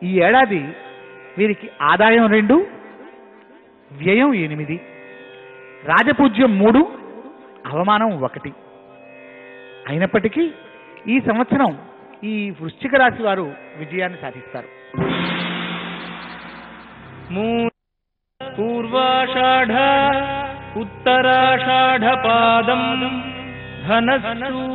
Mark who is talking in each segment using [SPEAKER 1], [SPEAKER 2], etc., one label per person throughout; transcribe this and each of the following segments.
[SPEAKER 1] ఈ ఏడాది వీరికి ఆదాయం 2, వ్యయం 8, రాజపూజ్యం 3, అవమానం 1. అయినప్పటికీ ఈ సంవత్సరం ఈ వృశ్చిక రాశి వారు విజయాన్ని సాధిస్తారు.
[SPEAKER 2] పూర్వాషాఢ ఉత్తరాషాఢ పాదం ధనస్సు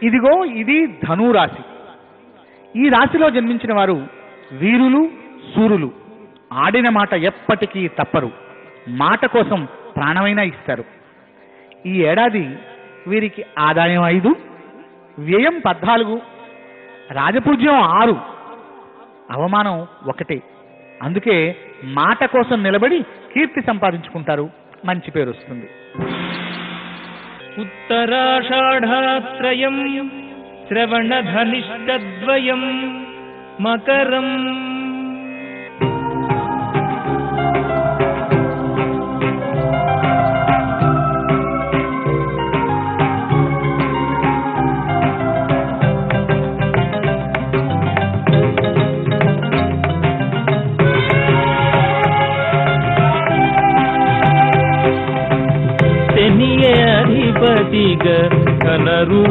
[SPEAKER 1] ఇదిగో ఇది ధనురాశి. ఈ రాశిలో జన్మించిన వారు వీరులు, శూరులు. ఆడిన మాట ఎప్పటికీ తప్పరు. మాట కోసం ప్రాణమైనా ఇస్తారు. ఈ ఏడాది వీరికి ఆదాయం 5, వ్యయం 14, రాజపూజ్యం 6, అవమానం 1. అందుకే మాట కోసం నిలబడి కీర్తి సంపాదించుకుంటారు, మంచి పేరు వస్తుంది.
[SPEAKER 2] ఉత్తరాషాఢాత్రయం శ్రవణధనిష్టద్వయం మకరం శనియే అధిపతిగా ఘనరూ